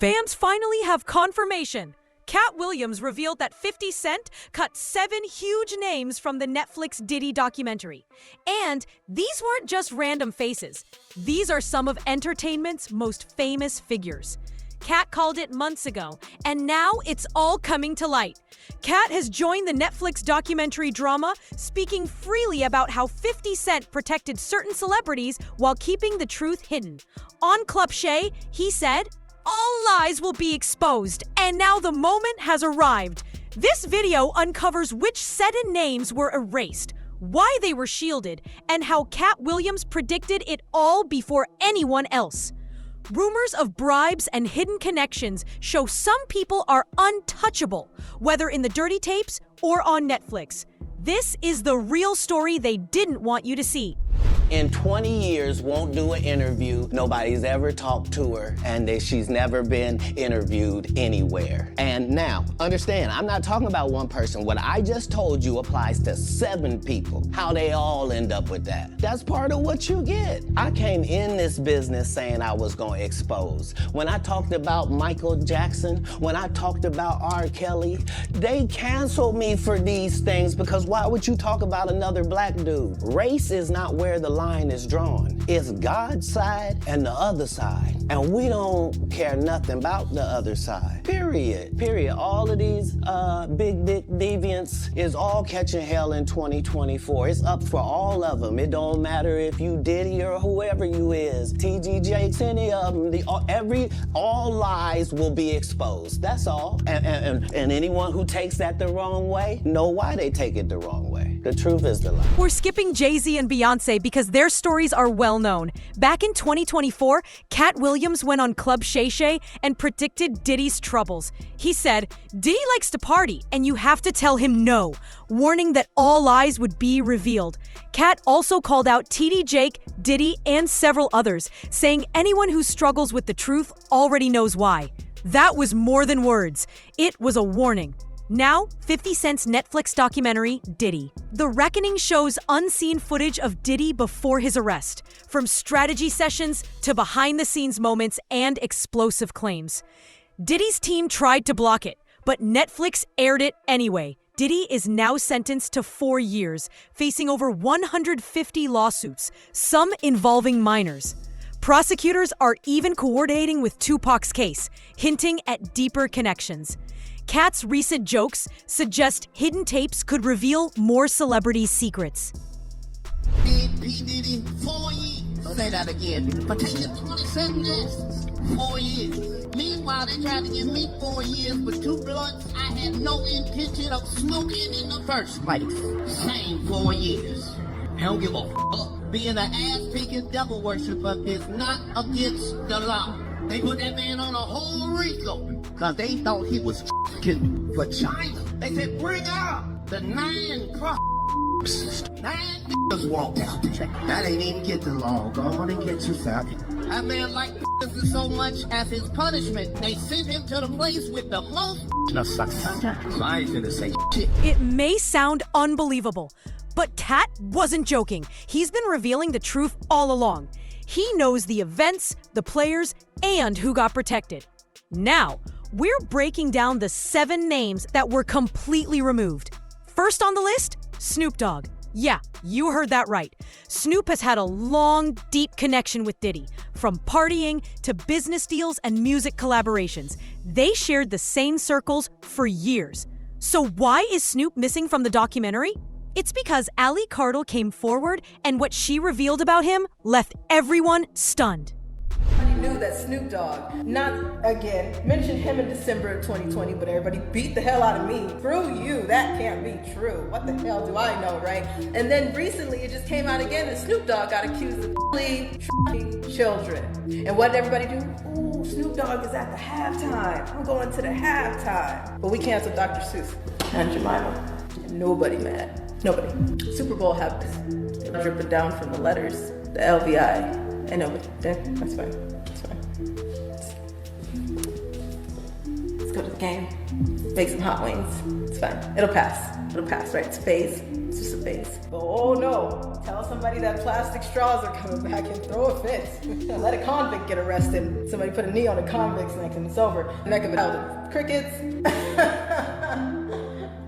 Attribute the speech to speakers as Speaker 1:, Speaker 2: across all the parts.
Speaker 1: Fans finally have confirmation. Katt Williams revealed that 50 Cent cut 7 huge names from the Netflix Diddy documentary. And these weren't just random faces. These are some of entertainment's most famous figures. Katt called it months ago, and now it's all coming to light. Katt has joined the Netflix documentary drama, speaking freely about how 50 Cent protected certain celebrities while keeping the truth hidden. On Club Shay, he said, "All lies will be exposed, and now the moment has arrived." This video uncovers which sudden names were erased, why they were shielded, and how Katt Williams predicted it all before anyone else. Rumors of bribes and hidden connections show some people are untouchable, whether in the dirty tapes or on Netflix. This is the real story they didn't want you to see.
Speaker 2: In 20 years, won't do an interview. Nobody's ever talked to her, and she's never been interviewed anywhere. And now, understand, I'm not talking about one person. What I just told you applies to 7 people. How they all end up with that. That's part of what you get. I came in this business saying I was going to expose. When I talked about Michael Jackson, when I talked about R. Kelly, they canceled me for these things because why would you talk about another black dude? Race is not where the line is drawn. It's God's side and the other side. And we don't care nothing about the other side. Period. All of these big dick deviants is all catching hell in 2024. It's up for all of them. It don't matter if you Diddy or whoever you is. TG Jakes, any of them. All lies will be exposed. That's all. And anyone who takes that the wrong way, know why they take it the wrong way. The truth is the lie.
Speaker 1: We're skipping Jay-Z and Beyonce because their stories are well known. Back in 2024, Katt Williams went on Club Shay Shay and predicted Diddy's troubles. He said, "Diddy likes to party, and you have to tell him no," warning that all lies would be revealed. Katt also called out TD Jake, Diddy, and several others, saying anyone who struggles with the truth already knows why. That was more than words. It was a warning. Now, 50 Cent's Netflix documentary, Diddy. The Reckoning shows unseen footage of Diddy before his arrest, from strategy sessions to behind-the-scenes moments and explosive claims. Diddy's team tried to block it, but Netflix aired it anyway. Diddy is now sentenced to 4 years, facing over 150 lawsuits, some involving minors. Prosecutors are even coordinating with Tupac's case, hinting at deeper connections. Katt's recent jokes suggest hidden tapes could reveal more celebrity secrets.
Speaker 3: P. Diddy, 4 years. Say that again. But they get 27 years. 4 years. Meanwhile, they tried to give me 4 years with 2 blunts I had no intention of smoking in the first place. Same 4 years. I don't give a fuck. Being an ass-picking devil worshiper is not against the law. They put that man on a whole RICO because they thought he was f***ing for China. They said, bring out the 9 niggas walked out there. That ain't even get the law. Go on and get you found. That man liked this so much as his punishment. They sent him to the place with the most. So I ain't gonna say shit.
Speaker 1: It may sound unbelievable, but Katt wasn't joking. He's been revealing the truth all along. He knows the events, the players, and who got protected. Now, we're breaking down the 7 names that were completely removed. First on the list, Snoop Dogg. Yeah, you heard that right. Snoop has had a long, deep connection with Diddy, from partying to business deals and music collaborations. They shared the same circles for years. So why is Snoop missing from the documentary? It's because Ali Cardle came forward, and what she revealed about him left everyone stunned.
Speaker 4: Everybody knew that Snoop Dogg, not again, mentioned him in December of 2020, but everybody beat the hell out of me. Through you, that can't be true. What the hell do I know, right? And then recently it just came out again, and Snoop Dogg got accused of children. And what did everybody do? Ooh, Snoop Dogg is at the halftime. I'm going to the halftime. But we canceled Dr. Seuss and Jemima. Nobody mad. Nobody. Super Bowl happens. Dripping down from the letters, the LVI. I know, but that's fine. It's fine. It's go to the game, make some hot wings. It's fine. It'll pass. It'll pass, right? It's a phase. It's just a phase. But oh no, tell somebody that plastic straws are coming back and throw a fit. Let a convict get arrested. Somebody put a knee on a convict's neck and it's over. The neck of it out. Crickets.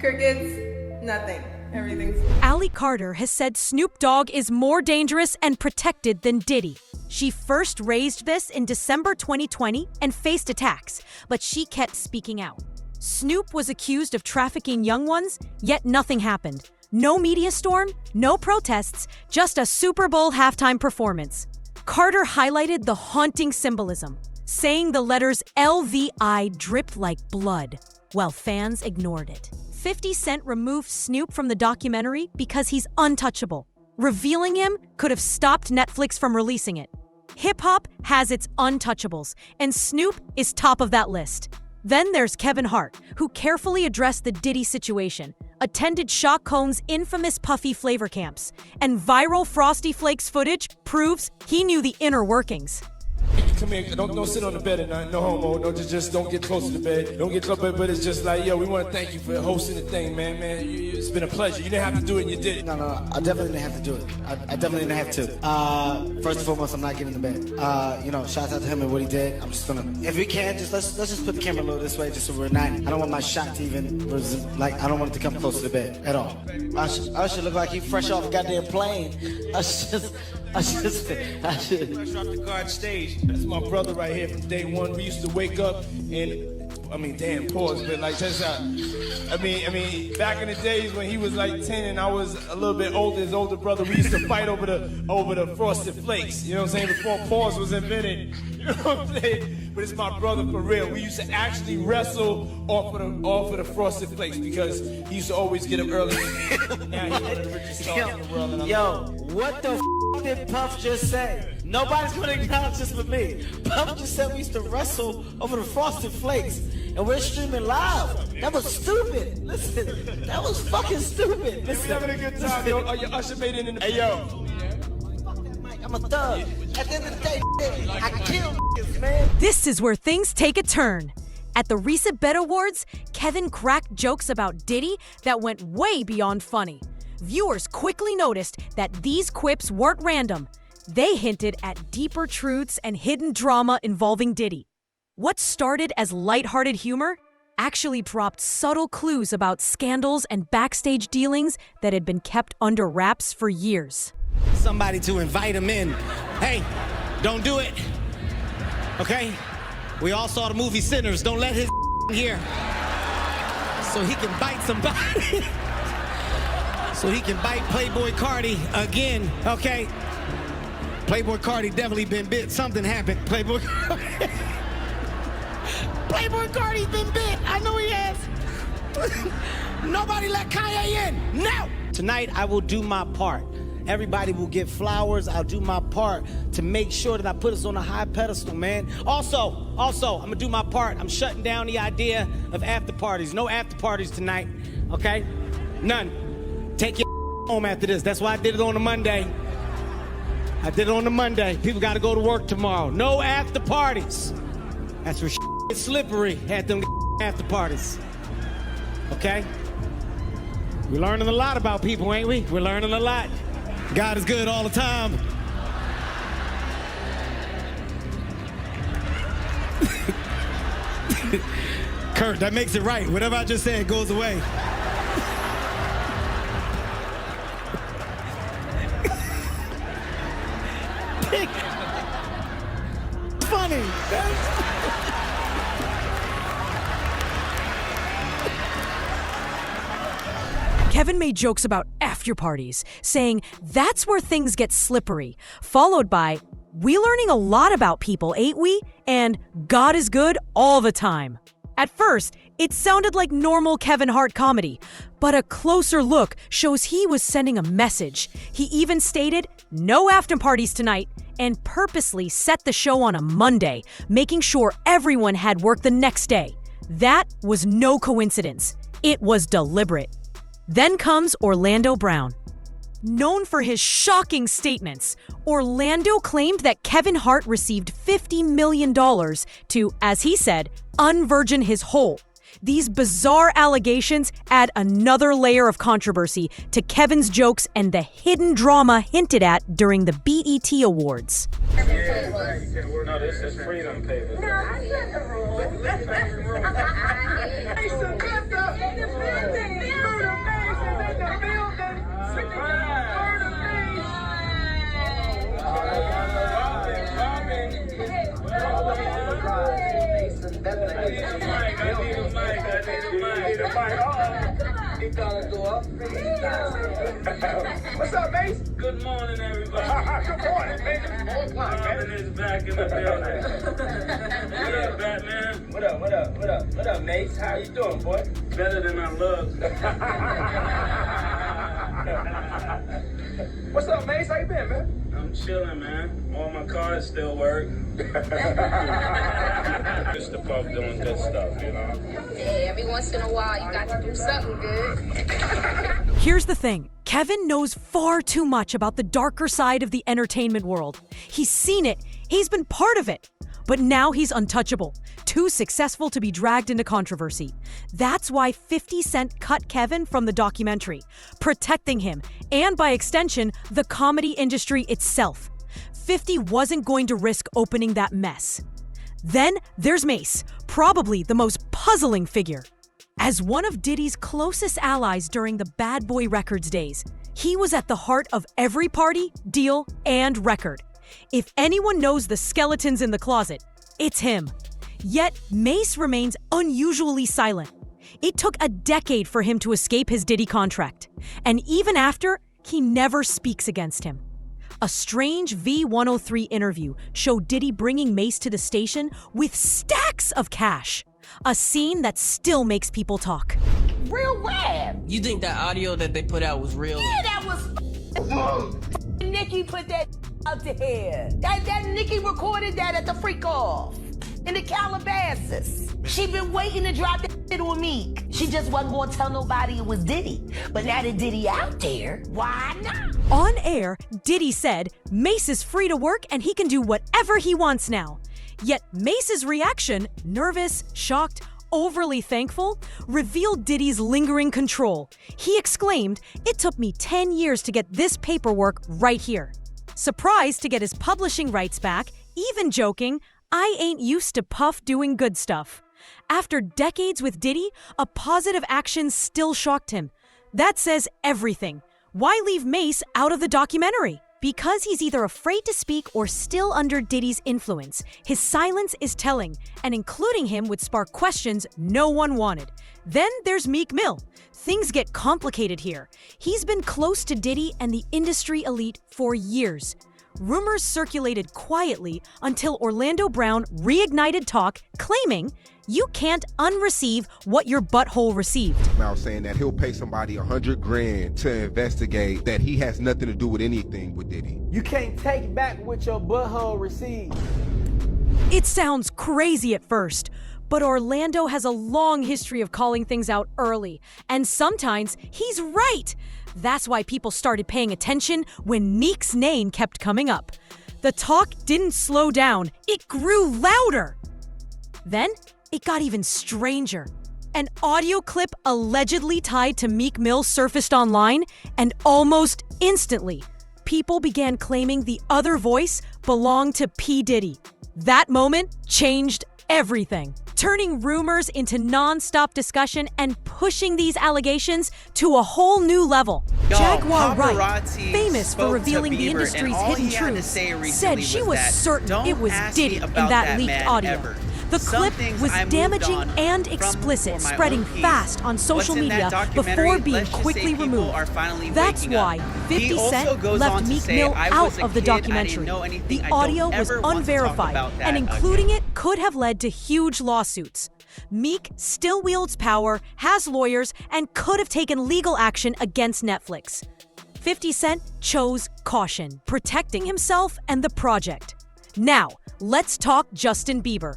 Speaker 4: Crickets. Nothing. Everything's...
Speaker 1: Ally Carter has said Snoop Dogg is more dangerous and protected than Diddy. She first raised this in December 2020 and faced attacks, but she kept speaking out. Snoop was accused of trafficking young ones, yet nothing happened. No media storm, no protests, just a Super Bowl halftime performance. Carter highlighted the haunting symbolism, saying the letters LVI dripped like blood, while fans ignored it. 50 Cent removed Snoop from the documentary because he's untouchable. Revealing him could have stopped Netflix from releasing it. Hip-hop has its untouchables, and Snoop is top of that list. Then there's Kevin Hart, who carefully addressed the Diddy situation, attended Shock Cohn's infamous puffy flavor camps, and viral Frosty Flakes footage proves he knew the inner workings.
Speaker 5: Come here, don't sit on the bed at night, no homo, no, just don't get close to the bed, don't get close, but it's just like, yo, we want to thank you for hosting the thing, man, it's been a pleasure. You didn't have to do it and you did it.
Speaker 6: No, I definitely didn't have to do it. I definitely didn't have to. First and foremost, I'm not getting in the bed. Shout out to him and what he did. I'm just gonna, if we can, let's just put the camera a little this way, just so we're not, I don't want my shot to even, I don't want it to come close to the bed at all. I should look like he fresh off a goddamn plane. I should.
Speaker 5: Fresh off the guard stage. That's my brother right here from day one. We used to wake up and, pause, but like, check this out. Back in the days when he was like 10 and I was a little bit older, his older brother, we used to fight over the Frosted Flakes. You know what I'm saying? Before pause was invented. You know what I'm saying? But it's my brother for real. We used to actually wrestle off of the Frosted Flakes because he used to always get up early. Now he's one of the richest stars in the world.
Speaker 6: Yo, what the did Puff just say? Nobody's gonna acknowledge this but me. Puff just said we used to wrestle over the Frosted Flakes, and we're streaming live. That was stupid. Listen, that was fucking stupid. Listen,
Speaker 5: we're having a good time, yo. Oh, your usher made it in the... Hey, yo.
Speaker 6: Fuck that mic. I'm a thug. At the end of the day, I kill niggas, man.
Speaker 1: This is where things take a turn. At the recent Bet Awards, Kevin cracked jokes about Diddy that went way beyond funny. Viewers quickly noticed that these quips weren't random. They hinted at deeper truths and hidden drama involving Diddy. What started as lighthearted humor actually dropped subtle clues about scandals and backstage dealings that had been kept under wraps for years.
Speaker 6: Somebody to invite him in. Hey, don't do it. Okay? We all saw the movie Sinners. Don't let his here. So he can bite somebody. So he can bite Playboy Cardi again, okay? Playboy Cardi definitely been bit. Something happened. Playboy Cardi's been bit. I know he has. Nobody let Kanye in. No! Tonight, I will do my part. Everybody will get flowers. I'll do my part to make sure that I put us on a high pedestal, man. Also, I'm gonna do my part. I'm shutting down the idea of after parties. No after parties tonight, okay? None. Take your home after this. That's why I did it on a Monday. I did it on a Monday. People got to go to work tomorrow. No after parties. That's where it's slippery at them after parties. Okay? We're learning a lot about people, ain't we? We're learning a lot. God is good all the time. Kurt, that makes it right. Whatever I just said goes away. Funny.
Speaker 1: Kevin made jokes about after parties, saying that's where things get slippery, followed by, "We learning a lot about people, ain't we?" and "God is good all the time." At first, it sounded like normal Kevin Hart comedy, but a closer look shows he was sending a message. He even stated, "No after parties tonight," and purposely set the show on a Monday, making sure everyone had work the next day. That was no coincidence. It was deliberate. Then comes Orlando Brown. Known for his shocking statements, Orlando claimed that Kevin Hart received $50 million to, as he said, unvirgin his whole. These bizarre allegations add another layer of controversy to Kevin's jokes and the hidden drama hinted at during the BET Awards.
Speaker 5: No, this is freedom papers. What's up, Mace? Good morning, everybody. Good morning, baby. Marvin is back in the building. What up, Batman? What up, Mace? How you doing, boy? Better than I look. What's up, Mace? How you been, man? I'm chilling, man. All my cars still work. Mr. Puff doing good stuff, you know?
Speaker 7: Hey, every once in a while, you got to do something good.
Speaker 1: Here's the thing. Kevin knows far too much about the darker side of the entertainment world. He's seen it. He's been part of it. But now he's untouchable, too successful to be dragged into controversy. That's why 50 Cent cut Kevin from the documentary, protecting him, and by extension, the comedy industry itself. 50 wasn't going to risk opening that mess. Then there's Mace, probably the most puzzling figure. As one of Diddy's closest allies during the Bad Boy Records days, he was at the heart of every party, deal, and record. If anyone knows the skeletons in the closet, it's him. Yet, Mace remains unusually silent. It took a decade for him to escape his Diddy contract. And even after, he never speaks against him. A strange V103 interview showed Diddy bringing Mace to the station with stacks of cash. A scene that still makes people talk.
Speaker 3: Real rap.
Speaker 8: You think that audio that they put out was real?
Speaker 3: Yeah, that was Nikki put that out there. That Nikki recorded that at the freak off in the Calabasas. She been waiting to drop that shit on me. She just wasn't gonna tell nobody it was Diddy. But now that Diddy out there, why not?
Speaker 1: On air, Diddy said Mace is free to work and he can do whatever he wants now. Yet Mace's reaction, nervous, shocked, overly thankful, revealed Diddy's lingering control. He exclaimed, "It took me 10 years to get this paperwork right here." Surprised to get his publishing rights back, even joking, "I ain't used to Puff doing good stuff." After decades with Diddy, a positive action still shocked him. That says everything. Why leave Mace out of the documentary? Because he's either afraid to speak or still under Diddy's influence. His silence is telling, and including him would spark questions no one wanted. Then there's Meek Mill. Things get complicated here. He's been close to Diddy and the industry elite for years. Rumors circulated quietly until Orlando Brown reignited talk, claiming you can't unreceive what your butthole received.
Speaker 9: Now saying that he'll pay somebody $100,000 to investigate that he has nothing to do with anything with Diddy.
Speaker 10: You can't take back what your butthole received.
Speaker 1: It sounds crazy at first, but Orlando has a long history of calling things out early, and sometimes he's right. That's why people started paying attention when Meek's name kept coming up. The talk didn't slow down, it grew louder. Then it got even stranger. An audio clip allegedly tied to Meek Mill surfaced online, and almost instantly, people began claiming the other voice belonged to P. Diddy. That moment changed everything, turning rumors into non-stop discussion and pushing these allegations to a whole new level. Jaguar Wright, famous for revealing the industry's hidden truths, said she was certain it was Diddy in that leaked audio. The clip was damaging and explicit, spreading fast on social media before being quickly removed. That's why 50 Cent left Meek Mill out of the documentary. The audio was unverified, and including it could have led to huge lawsuits. Meek still wields power, has lawyers, and could have taken legal action against Netflix. 50 Cent chose caution, protecting himself and the project. Now, let's talk Justin Bieber.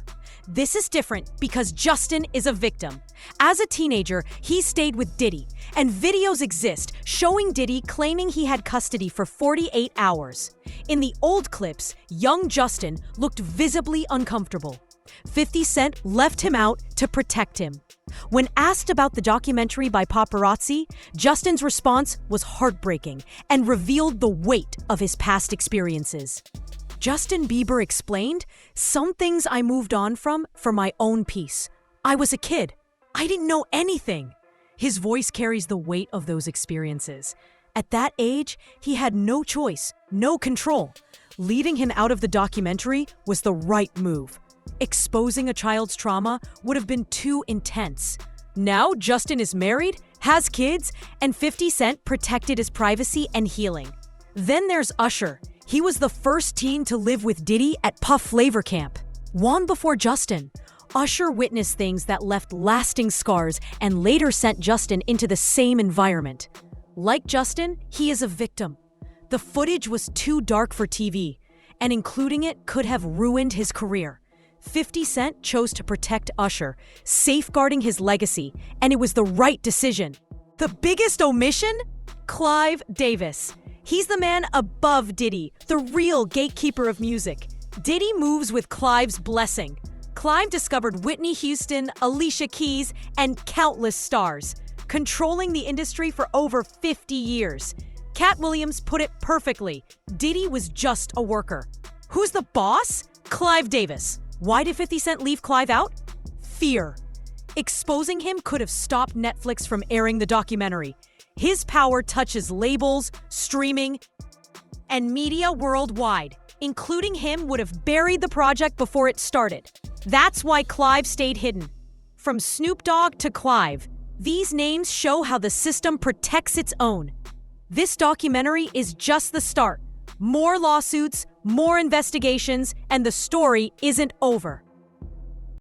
Speaker 1: This is different because Justin is a victim. As a teenager, he stayed with Diddy, and videos exist showing Diddy claiming he had custody for 48 hours. In the old clips, young Justin looked visibly uncomfortable. 50 Cent left him out to protect him. When asked about the documentary by paparazzi, Justin's response was heartbreaking and revealed the weight of his past experiences. Justin Bieber explained, "Some things I moved on from for my own peace. I was a kid. I didn't know anything." His voice carries the weight of those experiences. At that age, he had no choice, no control. Leaving him out of the documentary was the right move. Exposing a child's trauma would have been too intense. Now, Justin is married, has kids, and 50 Cent protected his privacy and healing. Then there's Usher. He was the first teen to live with Diddy at Puff Flavor Camp. Long before Justin, Usher witnessed things that left lasting scars and later sent Justin into the same environment. Like Justin, he is a victim. The footage was too dark for TV, and including it could have ruined his career. 50 Cent chose to protect Usher, safeguarding his legacy, and it was the right decision. The biggest omission? Clive Davis. He's the man above Diddy, the real gatekeeper of music. Diddy moves with Clive's blessing. Clive discovered Whitney Houston, Alicia Keys, and countless stars, controlling the industry for over 50 years. Katt Williams put it perfectly. Diddy was just a worker. Who's the boss? Clive Davis. Why did 50 Cent leave Clive out? Fear. Exposing him could have stopped Netflix from airing the documentary. His power touches labels, streaming, and media worldwide. Including him would have buried the project before it started. That's why Clive stayed hidden. From Snoop Dogg to Clive, these names show how the system protects its own. This documentary is just the start. More lawsuits, more investigations, and the story isn't over.